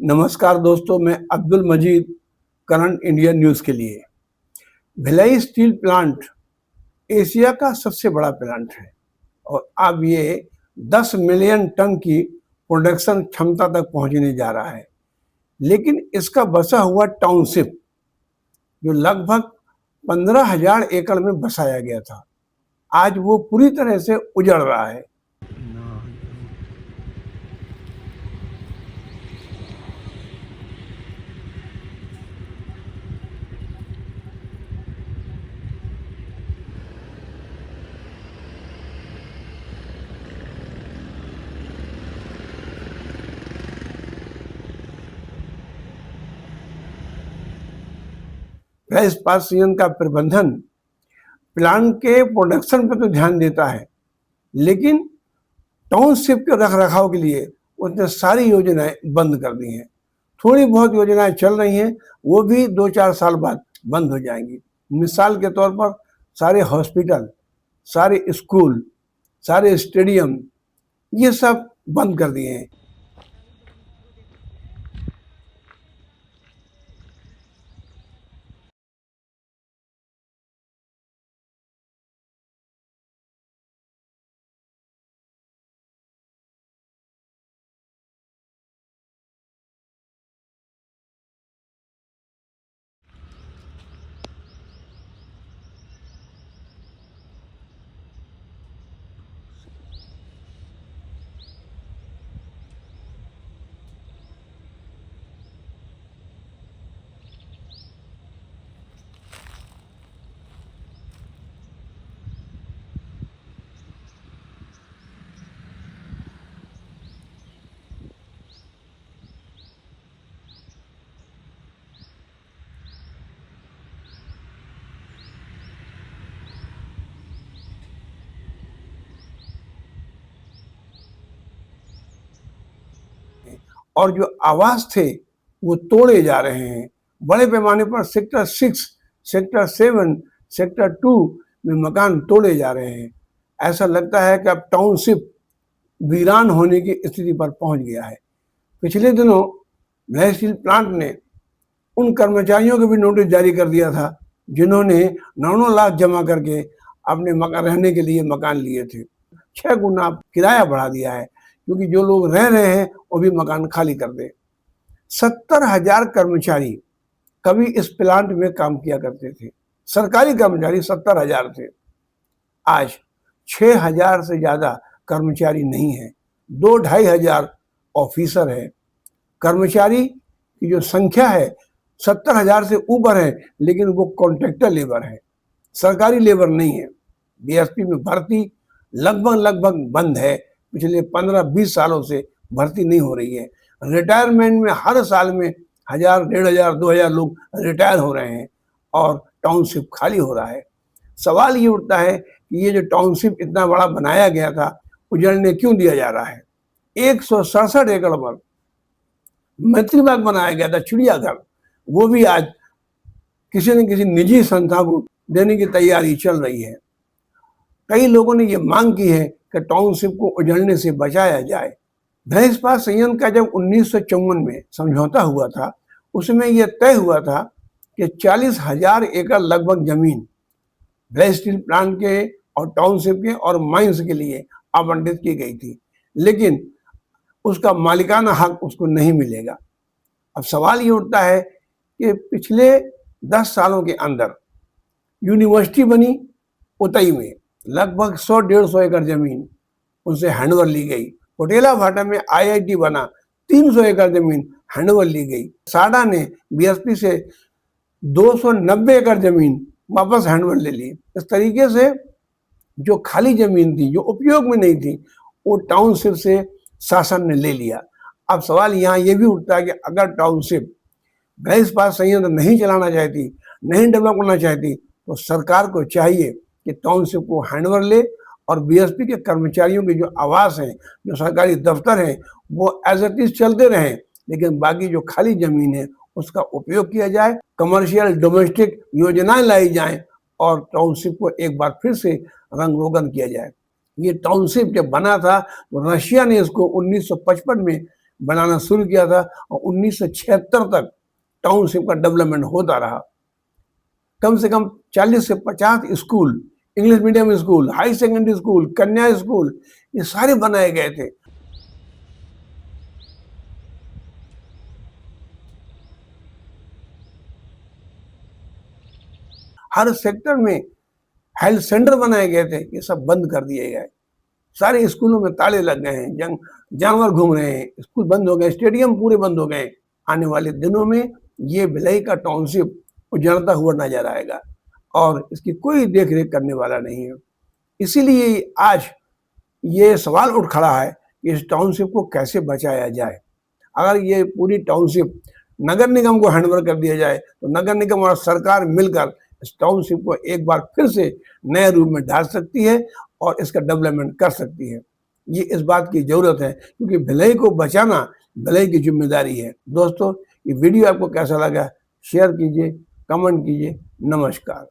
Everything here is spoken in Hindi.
नमस्कार दोस्तों, मैं अब्दुल मजीद करंट इंडिया न्यूज़ के लिए। भिलाई स्टील प्लांट एशिया का सबसे बड़ा प्लांट है और अब ये 10 मिलियन टन की प्रोडक्शन क्षमता तक पहुंचने जा रहा है। लेकिन इसका बसा हुआ टाउनशिप जो लगभग 15,000 एकड़ में बसाया गया था, आज वो पूरी तरह से उजड़ रहा है। गैस पास का प्रबंधन प्लांट के प्रोडक्शन पर तो ध्यान देता है, लेकिन टाउनशिप के रख रखाव के लिए उसने सारी योजनाएं बंद कर दी हैं। थोड़ी बहुत योजनाएं चल रही हैं, वो भी 2-4 साल बाद बंद हो जाएंगी। मिसाल के तौर पर सारे हॉस्पिटल, सारे स्कूल, सारे स्टेडियम, ये सब बंद कर दिए हैं। और जो आवास थे वो तोड़े जा रहे हैं। बड़े पैमाने पर सेक्टर 6, सेक्टर 7, सेक्टर 2 में मकान तोड़े जा रहे हैं। ऐसा लगता है कि अब टाउनशिप वीरान होने की स्थिति पर पहुंच गया है। पिछले दिनों भिलाई स्टील प्लांट ने उन कर्मचारियों को भी नोटिस जारी कर दिया था जिन्होंने 9 लाख जमा करके अपने मकान रहने के लिए मकान लिए थे। 6 गुना किराया बढ़ा दिया है, क्योंकि जो लोग रह रहे हैं वो भी मकान खाली कर दे। 70,000 कर्मचारी कभी इस प्लांट में काम किया करते थे। सरकारी कर्मचारी 70,000 थे। आज 6,000 से ज्यादा कर्मचारी नहीं है। 2-2.5 हजार ऑफिसर है। कर्मचारी की जो संख्या है 70,000 से ऊपर है, लेकिन वो कॉन्ट्रैक्टर लेबर है, सरकारी लेबर नहीं है। बीएसपी में भर्ती लगभग बंद है। पिछले 15-20 सालों से भर्ती नहीं हो रही है। रिटायरमेंट में हर साल में 1,000, 1,500, 2,000 लोग रिटायर हो रहे हैं और टाउनशिप खाली हो रहा है। सवाल ये उठता है कि ये जो टाउनशिप इतना बड़ा बनाया गया था, उजड़ने क्यों दिया जा रहा है। 167 एकड़ पर मैत्री बाग बनाया गया था, चिड़ियाघर, वो भी आज किसी न किसी निजी संस्था को देने की तैयारी चल रही है। कई लोगों ने ये मांग की है कि टाउनशिप को उजड़ने से बचाया जाए। भिलाई इस्पात संयंत्र का जब 1954 में समझौता हुआ था, उसमें यह तय हुआ था कि 40,000 एकड़ लगभग जमीन भिलाई स्टील प्लांट के और टाउनशिप के और माइंस के लिए आवंटित की गई थी, लेकिन उसका मालिकाना हक उसको नहीं मिलेगा। अब सवाल ये उठता है कि पिछले 10 सालों के अंदर यूनिवर्सिटी बनी उतई में, लगभग 100-150 एकड़ जमीन उनसे हैंडओवर ली गई। कोटेला भाटा में आईआईटी बना, 300 एकड़ जमीन हैंडओवर ली गई। साडा ने बीएसपी से 290 एकड़ जमीन वापस हैंडओवर ले ली। इस तरीके से जो खाली जमीन थी, जो उपयोग में नहीं थी, वो टाउनशिप से शासन ने ले लिया। अब सवाल यहाँ ये भी उठता है कि अगर टाउनशिप भिलाई इस्पात संयंत्र नहीं चलाना चाहती, नहीं डेवलप करना चाहती, तो सरकार को चाहिए कि टाउनशिप को हैंडओवर ले और बीएसपी के कर्मचारियों के जो आवास हैं, जो सरकारी दफ्तर हैं, वो एज इट इज चलते रहें, लेकिन बाकी जो खाली जमीन है उसका उपयोग किया जाए, कमर्शियल डोमेस्टिक योजनाएं लाई जाएं और टाउनशिप को एक बार फिर से रंग रोगन किया जाए। ये टाउनशिप जब बना था तो रशिया ने इसको 1955 में बनाना शुरू किया था और 1976 तक टाउनशिप का डेवलपमेंट होता रहा। कम से कम 40 से 50 school, English medium school, high secondary school, कन्या स्कूल, ये सारे बनाए गए थे। हर सेक्टर में हेल्थ सेंटर बनाए गए थे, ये सब बंद कर दिए गए। सारे स्कूलों में ताले लग गए हैं, जानवर घूम रहे हैं, स्कूल बंद हो गए, स्टेडियम पूरे बंद हो गए। आने वाले दिनों में ये भिलाई का टाउनशिप उजड़ता हुआ नजर आएगा और इसकी कोई देख रेख करने वाला नहीं है। इसीलिए आज ये सवाल उठ खड़ा है कि इस टाउनशिप को कैसे बचाया जाए। अगर ये पूरी टाउनशिप नगर निगम को हैंडओवर कर दिया जाए तो नगर निगम और सरकार मिलकर इस टाउनशिप को एक बार फिर से नए रूप में ढाल सकती है और इसका डेवलपमेंट कर सकती है। ये इस बात की जरूरत है क्योंकि भिलाई को बचाना भिलाई की जिम्मेदारी है। दोस्तों, ये वीडियो आपको कैसा लगा शेयर कीजिए, कमेंट कीजिए। नमस्कार।